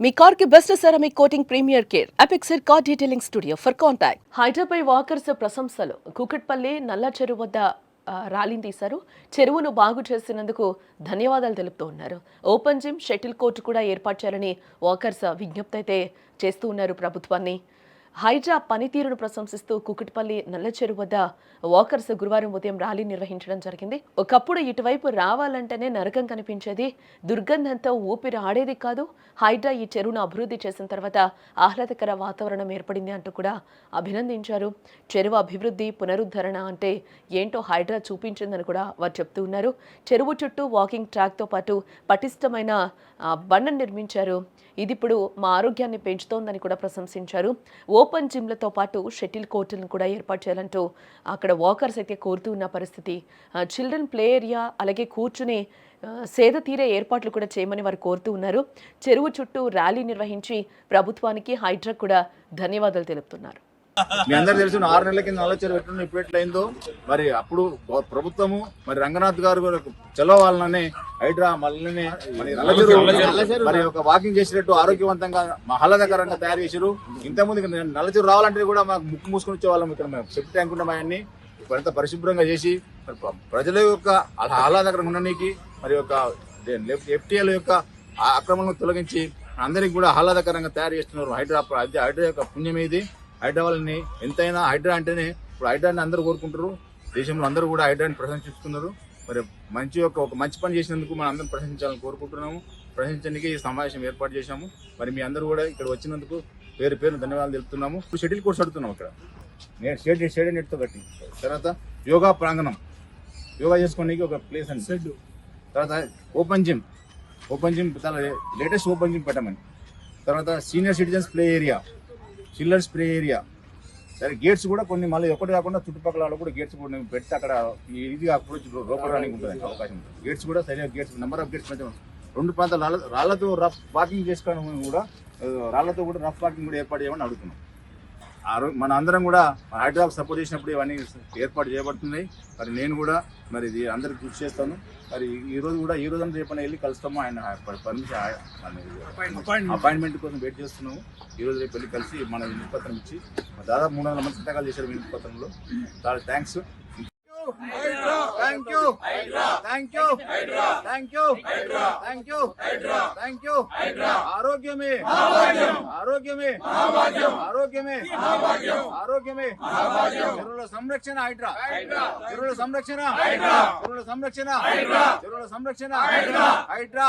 మీ car కి best ceramic coating premier care Apexer car detailing studio for contact. Hyderabad walkers ప్రశంసలు. కూకట్పల్లి నల్ల చెరువు వద్ద ర్యాలీని తీశారు. చెరువును బాగు చేసినందుకు ధన్యవాదాలు తెలుపుతూ ఉన్నారు. ఓపెన్ జిమ్, షటిల్ కోర్టు కూడా ఏర్పాటు చేయాలని వాకర్స్ విజ్ఞప్తి అయితే చేస్తూ ఉన్నారు ప్రభుత్వాన్ని. హైడ్రా పనితీరును ప్రశంసిస్తూ కూకట్పల్లి నల్ల చెరువు వద్ద వాకర్స్ గురువారం ఉదయం ర్యాలీ నిర్వహించడం జరిగింది. ఒకప్పుడు ఇటువైపు రావాలంటేనే నరకం కనిపించేది, దుర్గంధంతో ఊపిరి ఆడేది కాదు. హైడ్రా ఈ చెరువును అభివృద్ధి చేసిన తర్వాత ఆహ్లాదకర వాతావరణం ఏర్పడింది అంటూ కూడా అభినందించారు. చెరువు అభివృద్ధి, పునరుద్ధరణ అంటే ఏంటో హైడ్రా చూపించిందని కూడా వారు చెప్తూ ఉన్నారు. చెరువు చుట్టూ వాకింగ్ ట్రాక్తో పాటు పటిష్టమైన బండను నిర్మించారు. ఇది ఇప్పుడు మా ఆరోగ్యాన్ని పెంచుతోందని కూడా ప్రశంసించారు. ఓపెన్ జిమ్లతో పాటు షటిల్ కోర్టులను కూడా ఏర్పాటు చేయాలంటూ అక్కడ వాకర్స్ అయితే కోరుతూ ఉన్న పరిస్థితి. చిల్డ్రన్ ప్లే ఏరియా, అలాగే కూర్చుని సేద తీరే ఏర్పాట్లు కూడా చేయమని వారు కోరుతూ ఉన్నారు. చెరువు చుట్టూ ర్యాలీ నిర్వహించి ప్రభుత్వానికి హైడ్రా కూడా ధన్యవాదాలు తెలుపుతున్నారు. మీ అందరు తెలిసిన 6 నెలల కింద నల్ల చెరువు ఎట్లా ఇప్పుడు ఎట్లయిందో మరి అప్పుడు ప్రభుత్వము మరి రంగనాథ్ గారు చలవాలని హైడ్రా మళ్ళీ మరి నల్ల చెరువు మరి ఒక వాకింగ్ చేసినట్టు ఆరోగ్యవంతంగా ఆహ్లాదకరంగా తయారు చేశారు. ఇంతకుముందు నల్ల చెరువు రావాలంటే కూడా మాకు ముక్కు మూసుకొని వచ్చే వాళ్ళం. ఇక్కడ మేము సెప్ట్ ట్యాంక్ ఉన్నాం, అవన్నీ ఇప్పుడంతా పరిశుభ్రంగా చేసి ప్రజల యొక్క ఆహ్లాదకరంగా ఉండడానికి మరి యొక్క ఎఫ్టీఎల్ యొక్క ఆక్రమణను తొలగించి అందరికి కూడా ఆహ్లాదకరంగా తయారు చేస్తున్నారు. హైడ్రా యొక్క పుణ్యం ఇది. హైడ్రా వాళ్ళని ఎంతైనా హైడ్రా అంటేనే ఇప్పుడు హైడ్రాని అందరూ కోరుకుంటారు. దేశంలో అందరూ కూడా హైడ్రాని ప్రశంసిస్తున్నారు. మరి ఒక మంచి పని చేసినందుకు మనం అందరం ప్రశంసించాలని కోరుకుంటున్నాము. ప్రశంసించడానికి ఈ సమావేశం ఏర్పాటు చేశాము. మరి మీ అందరూ కూడా ఇక్కడ వచ్చినందుకు పేరు ధన్యవాదాలు తెలుపుతున్నాము. ఇప్పుడు షటిల్ కోర్ట్స్ అడుగుతున్నాం. ఇక్కడ షేడ్ నెట్తో కట్టి తర్వాత యోగా ప్రాంగణం, యోగా చేసుకోవడానికి ఒక ప్లేస్ అని షెడ్, తర్వాత ఓపెన్ జిమ్ చాలా లేటెస్ట్ ఓపెన్ జిమ్ పెట్టమని, తర్వాత senior citizens play area, chillers play area, సరే గేట్స్ కూడా కొన్ని మళ్ళీ ఒకటి కాకుండా చుట్టుపక్కల కూడా గేట్స్ కూడా పెట్టి అక్కడ ఇది అప్రోచ్ లోపడానికి ఉంటుంది అవకాశం ఉంటుంది. గేట్స్ కూడా సరిగా గేట్స్ నెంబర్ ఆఫ్ గేట్స్ మధ్య 2 ప్రాంతాలు రాళ్లతో రఫ్ వాకింగ్ చేసుకోవడం కూడా రఫ్ వాకింగ్ కూడా ఏర్పాటు చేయమని అడుగుతున్నాం. మన అందరం కూడా హైడ్రాకు సపోర్ట్ చేసినప్పుడు ఇవన్నీ ఏర్పాటు చేయబడుతున్నాయి. మరి నేను కూడా మరి ఇది అందరికి కృషి చేస్తాను. మరి ఈ రోజు అంతా రేపైనా వెళ్ళి కలుస్తాము. ఆయన అపాయింట్మెంట్ కోసం వెయిట్ చేస్తున్నాము. ఈ రోజు రేపు వెళ్ళి కలిసి మన వినతి పత్రం ఇచ్చి దాదాపు 300 మంది సంతకాలు చేశారు వినతి పత్రంలో. చాలా థ్యాంక్స్. Thank you. ఆరోగ్యమే చెరువుల సంరక్షణ హైడ్రా, చెరువుల సంరక్షణ హైడ్రా.